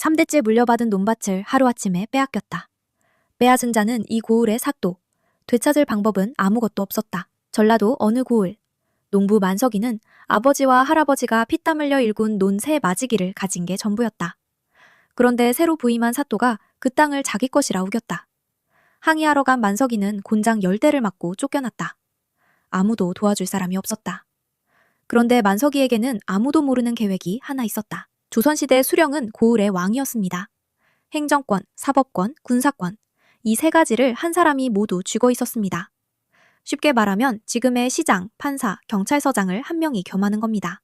3대째 물려받은 논밭을 하루아침에 빼앗겼다. 빼앗은 자는 이 고을의 사또. 되찾을 방법은 아무것도 없었다. 전라도 어느 고을. 농부 만석이는 아버지와 할아버지가 피땀 흘려 일군 논 새 마지기를 가진 게 전부였다. 그런데 새로 부임한 사또가 그 땅을 자기 것이라 우겼다. 항의하러 간 만석이는 곤장 10대를 맞고 쫓겨났다. 아무도 도와줄 사람이 없었다. 그런데 만석이에게는 아무도 모르는 계획이 하나 있었다. 조선시대 수령은 고을의 왕이었습니다. 행정권, 사법권, 군사권, 이 세 가지를 한 사람이 모두 쥐고 있었습니다. 쉽게 말하면 지금의 시장, 판사, 경찰서장을 한 명이 겸하는 겁니다.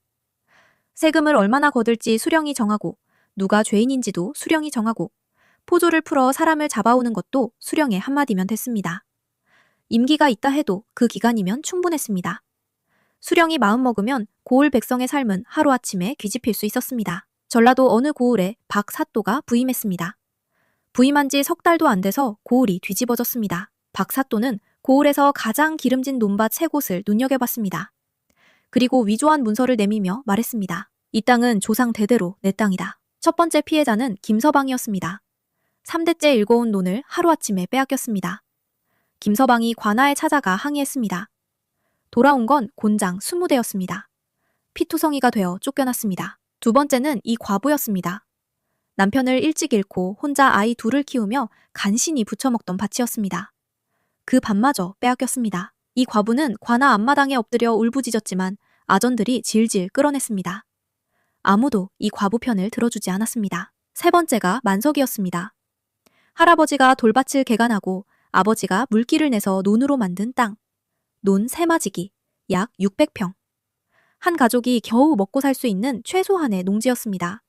세금을 얼마나 거둘지 수령이 정하고, 누가 죄인인지도 수령이 정하고, 포조를 풀어 사람을 잡아오는 것도 수령의 한마디면 됐습니다. 임기가 있다 해도 그 기간이면 충분했습니다. 수령이 마음먹으면 고을 백성의 삶은 하루아침에 뒤집힐 수 있었습니다. 전라도 어느 고을에 박 사또가 부임했습니다. 부임한 지 석 달도 안 돼서 고을이 뒤집어졌습니다. 박 사또는 고을에서 가장 기름진 논밭 3곳을 눈여겨봤습니다. 그리고 위조한 문서를 내미며 말했습니다. 이 땅은 조상 대대로 내 땅이다. 첫 번째 피해자는 김서방이었습니다. 3대째 일궈온 논을 하루아침에 빼앗겼습니다. 김서방이 관아에 찾아가 항의했습니다. 돌아온 건 곤장 20대였습니다. 피투성이가 되어 쫓겨났습니다. 두 번째는 이 과부였습니다. 남편을 일찍 잃고 혼자 아이 둘을 키우며 간신히 부쳐먹던 밭이었습니다. 그 밭마저 빼앗겼습니다. 이 과부는 관아 앞마당에 엎드려 울부짖었지만 아전들이 질질 끌어냈습니다. 아무도 이 과부 편을 들어주지 않았습니다. 세 번째가 만석이었습니다. 할아버지가 돌밭을 개간하고 아버지가 물기를 내서 논으로 만든 땅, 논 세마지기, 약 600평. 한 가족이 겨우 먹고 살 수 있는 최소한의 농지였습니다.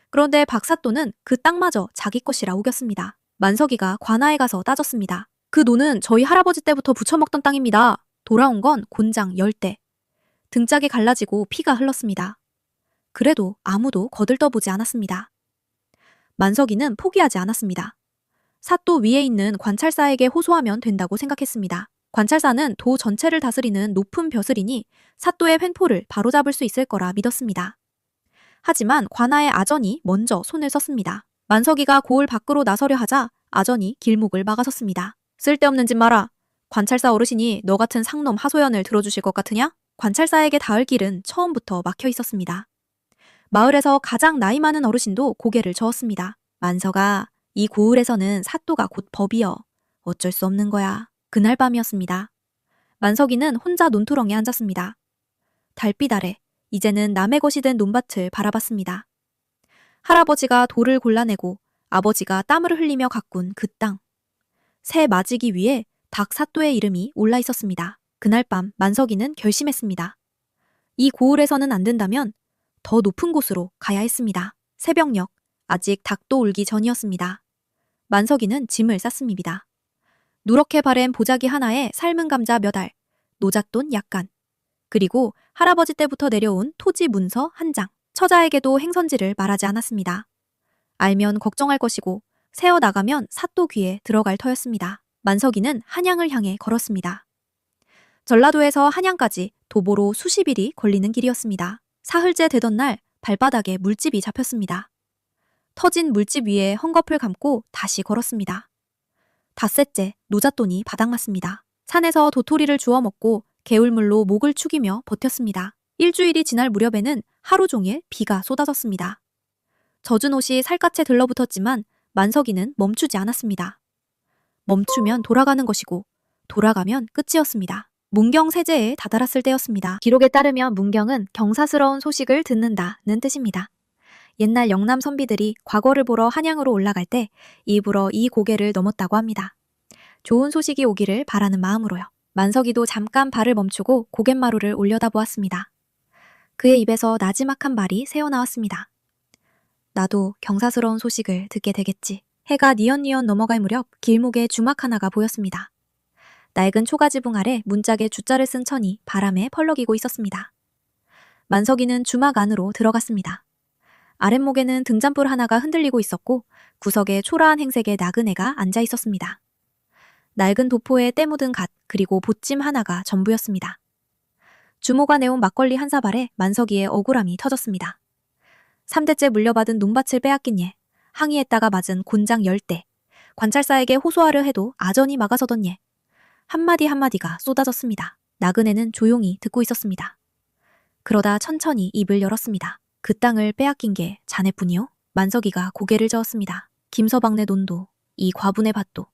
그런데 박사또는 그 땅마저 자기 것이라 우겼습니다. 만석이가 관아에 가서 따졌습니다. 그 논은 저희 할아버지 때부터 부쳐먹던 땅입니다. 돌아온 건 곤장 10대. 등짝이 갈라지고 피가 흘렀습니다. 그래도 아무도 거들떠보지 않았습니다. 만석이는 포기하지 않았습니다. 사또 위에 있는 관찰사에게 호소하면 된다고 생각했습니다. 관찰사는 도 전체를 다스리는 높은 벼슬이니 사또의 횡포를 바로잡을 수 있을 거라 믿었습니다. 하지만 관아의 아전이 먼저 손을 썼습니다. 만석이가 고을 밖으로 나서려 하자 아전이 길목을 막아섰습니다. 쓸데없는 짓 마라. 관찰사 어르신이 너 같은 상놈 하소연을 들어주실 것 같으냐? 관찰사에게 닿을 길은 처음부터 막혀 있었습니다. 마을에서 가장 나이 많은 어르신도 고개를 저었습니다. 만석아, 이 고을에서는 사또가 곧 법이여. 어쩔 수 없는 거야. 그날 밤이었습니다. 만석이는 혼자 논두렁에 앉았습니다. 달빛 아래 이제는 남의 것이 된 논밭을 바라봤습니다. 할아버지가 돌을 골라내고 아버지가 땀을 흘리며 가꾼 그 땅. 새 마지기 위에 닭 사또의 이름이 올라 있었습니다. 그날 밤 만석이는 결심했습니다. 이 고을에서는 안 된다면 더 높은 곳으로 가야 했습니다. 새벽녘, 아직 닭도 울기 전이었습니다. 만석이는 짐을 쌌습니다. 누렇게 바랜 보자기 하나에 삶은 감자 몇 알, 노잣돈 약간, 그리고 할아버지 때부터 내려온 토지 문서 한 장. 처자에게도 행선지를 말하지 않았습니다. 알면 걱정할 것이고 새어 나가면 사또 귀에 들어갈 터였습니다. 만석이는 한양을 향해 걸었습니다. 전라도에서 한양까지 도보로 수십일이 걸리는 길이었습니다. 사흘째 되던 날 발바닥에 물집이 잡혔습니다. 터진 물집 위에 헝겊을 감고 다시 걸었습니다. 닷새째 노잣돈이 바닥났습니다. 산에서 도토리를 주워 먹고 개울물로 목을 축이며 버텼습니다. 일주일이 지날 무렵에는 하루 종일 비가 쏟아졌습니다. 젖은 옷이 살갗에 들러붙었지만 만석이는 멈추지 않았습니다. 멈추면 돌아가는 것이고 돌아가면 끝이었습니다. 문경 세제에 다다랐을 때였습니다. 기록에 따르면 문경은 경사스러운 소식을 듣는다는 뜻입니다. 옛날 영남 선비들이 과거를 보러 한양으로 올라갈 때 일부러 이 고개를 넘었다고 합니다. 좋은 소식이 오기를 바라는 마음으로요. 만석이도 잠깐 발을 멈추고 고갯마루를 올려다보았습니다. 그의 입에서 나지막한 말이 새어나왔습니다. 나도 경사스러운 소식을 듣게 되겠지. 해가 뉘엿뉘엿 넘어갈 무렵 길목에 주막 하나가 보였습니다. 낡은 초가지붕 아래 문짝에 주자를 쓴 천이 바람에 펄럭이고 있었습니다. 만석이는 주막 안으로 들어갔습니다. 아랫목에는 등잔불 하나가 흔들리고 있었고 구석에 초라한 행색의 나그네가 앉아 있었습니다. 낡은 도포에 때 묻은 갓 그리고 보찜 하나가 전부였습니다. 주모가 내온 막걸리 한 사발에 만석이의 억울함이 터졌습니다. 3대째 물려받은 논밭을 빼앗긴 얘, 항의했다가 맞은 곤장 10대. 관찰사에게 호소하려 해도 아전이 막아서던 예. 한마디 한마디가 쏟아졌습니다. 나그네는 조용히 듣고 있었습니다. 그러다 천천히 입을 열었습니다. 그 땅을 빼앗긴 게 자네뿐이요? 만석이가 고개를 저었습니다. 김서방네 논도, 이 과분의 밭도,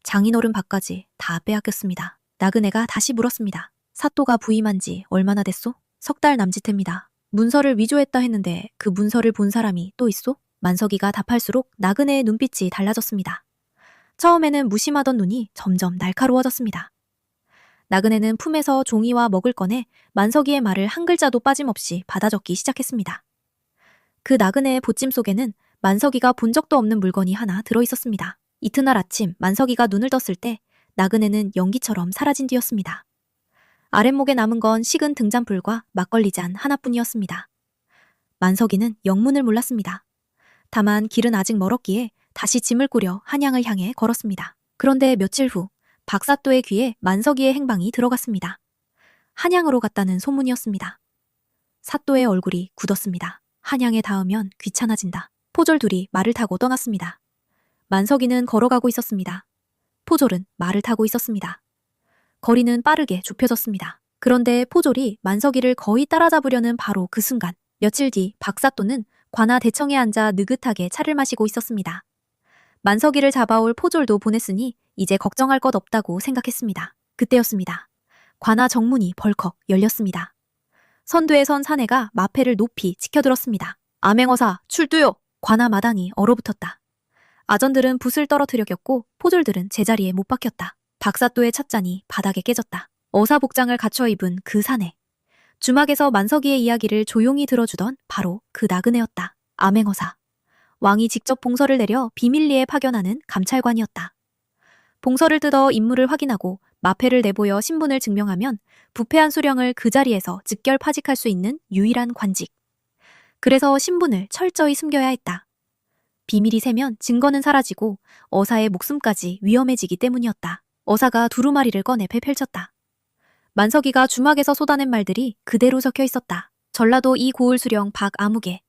장인어른 밭까지 다 빼앗겼습니다. 나그네가 다시 물었습니다. 사또가 부임한 지 얼마나 됐소? 3달 남짓입니다. 문서를 위조했다 했는데 그 문서를 본 사람이 또 있소? 만석이가 답할수록 나그네의 눈빛이 달라졌습니다. 처음에는 무심하던 눈이 점점 날카로워졌습니다. 나그네는 품에서 종이와 먹을 꺼내 만석이의 말을 한 글자도 빠짐없이 받아 적기 시작했습니다. 그 나그네의 보찜 속에는 만석이가 본 적도 없는 물건이 하나 들어있었습니다. 이튿날 아침 만석이가 눈을 떴을 때 나그네는 연기처럼 사라진 뒤였습니다. 아랫목에 남은 건 식은 등잔불과 막걸리 잔 하나뿐이었습니다. 만석이는 영문을 몰랐습니다. 다만 길은 아직 멀었기에 다시 짐을 꾸려 한양을 향해 걸었습니다. 그런데 며칠 후 박사또의 귀에 만석이의 행방이 들어갔습니다. 한양으로 갔다는 소문이었습니다. 사또의 얼굴이 굳었습니다. 한양에 닿으면 귀찮아진다. 포졸 둘이 말을 타고 떠났습니다. 만석이는 걸어가고 있었습니다. 포졸은 말을 타고 있었습니다. 거리는 빠르게 좁혀졌습니다. 그런데 포졸이 만석이를 거의 따라잡으려는 바로 그 순간, 며칠 뒤 박사또는 관아 대청에 앉아 느긋하게 차를 마시고 있었습니다. 만석이를 잡아올 포졸도 보냈으니 이제 걱정할 것 없다고 생각했습니다. 그때였습니다. 관아 정문이 벌컥 열렸습니다. 선두에 선 사내가 마패를 높이 치켜들었습니다. 암행어사 출두요! 관아 마당이 얼어붙었다. 아전들은 붓을 떨어뜨려 꼈고 포졸들은 제자리에 못 박혔다. 박사또의 찻잔이 바닥에 깨졌다. 어사복장을 갖춰 입은 그 사내. 주막에서 만석이의 이야기를 조용히 들어주던 바로 그 나그네였다. 암행어사. 왕이 직접 봉서를 내려 비밀리에 파견하는 감찰관이었다. 봉서를 뜯어 인물을 확인하고 마패를 내보여 신분을 증명하면 부패한 수령을 그 자리에서 즉결 파직할 수 있는 유일한 관직. 그래서 신분을 철저히 숨겨야 했다. 비밀이 새면 증거는 사라지고 어사의 목숨까지 위험해지기 때문이었다. 어사가 두루마리를 꺼내 펼쳤다. 만석이가 주막에서 쏟아낸 말들이 그대로 적혀 있었다. 전라도 이 고을 수령 박아무개.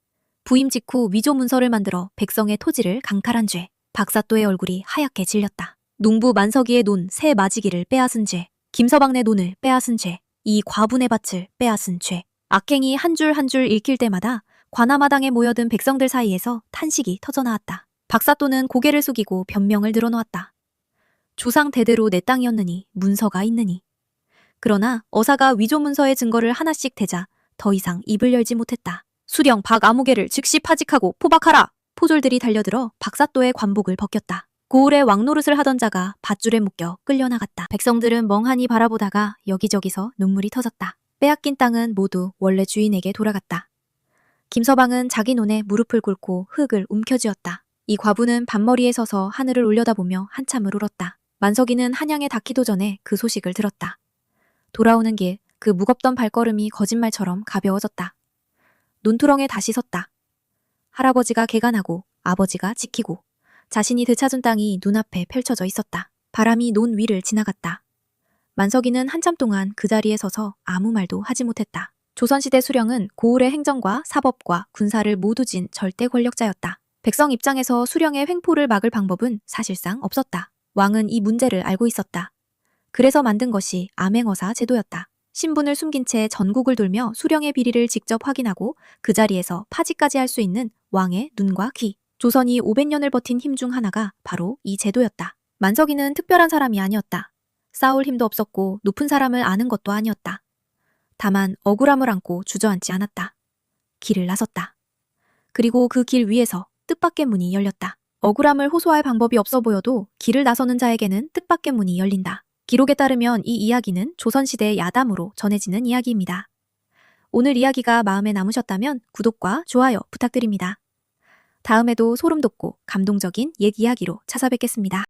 부임 직후 위조 문서를 만들어 백성의 토지를 강탈한 죄. 박사또의 얼굴이 하얗게 질렸다. 농부 만석이의 논 새 마지기를 빼앗은 죄. 김서방네 논을 빼앗은 죄. 이 과분의 밭을 빼앗은 죄. 악행이 한 줄 한 줄 읽힐 때마다 관아마당에 모여든 백성들 사이에서 탄식이 터져나왔다. 박사또는 고개를 숙이고 변명을 늘어놓았다. 조상 대대로 내 땅이었느니 문서가 있느니. 그러나 어사가 위조 문서의 증거를 하나씩 대자 더 이상 입을 열지 못했다. 수령 박아무개를 즉시 파직하고 포박하라! 포졸들이 달려들어 박사또의 관복을 벗겼다. 고을에 왕노릇을 하던 자가 밧줄에 묶여 끌려나갔다. 백성들은 멍하니 바라보다가 여기저기서 눈물이 터졌다. 빼앗긴 땅은 모두 원래 주인에게 돌아갔다. 김서방은 자기 논에 무릎을 꿇고 흙을 움켜쥐었다. 이 과부는 밭머리에 서서 하늘을 올려다보며 한참을 울었다. 만석이는 한양에 닿기도 전에 그 소식을 들었다. 돌아오는 길 그 무겁던 발걸음이 거짓말처럼 가벼워졌다. 논두렁에 다시 섰다. 할아버지가 개간하고 아버지가 지키고 자신이 되찾은 땅이 눈앞에 펼쳐져 있었다. 바람이 논 위를 지나갔다. 만석이는 한참 동안 그 자리에 서서 아무 말도 하지 못했다. 조선시대 수령은 고을의 행정과 사법과 군사를 모두 진 절대 권력자였다. 백성 입장에서 수령의 횡포를 막을 방법은 사실상 없었다. 왕은 이 문제를 알고 있었다. 그래서 만든 것이 암행어사 제도였다. 신분을 숨긴 채 전국을 돌며 수령의 비리를 직접 확인하고 그 자리에서 파직까지 할 수 있는 왕의 눈과 귀. 조선이 500년을 버틴 힘 중 하나가 바로 이 제도였다. 만석이는 특별한 사람이 아니었다. 싸울 힘도 없었고 높은 사람을 아는 것도 아니었다. 다만 억울함을 안고 주저앉지 않았다. 길을 나섰다. 그리고 그 길 위에서 뜻밖의 문이 열렸다. 억울함을 호소할 방법이 없어 보여도 길을 나서는 자에게는 뜻밖의 문이 열린다. 기록에 따르면 이 이야기는 조선시대 야담으로 전해지는 이야기입니다. 오늘 이야기가 마음에 남으셨다면 구독과 좋아요 부탁드립니다. 다음에도 소름 돋고 감동적인 옛 이야기로 찾아뵙겠습니다.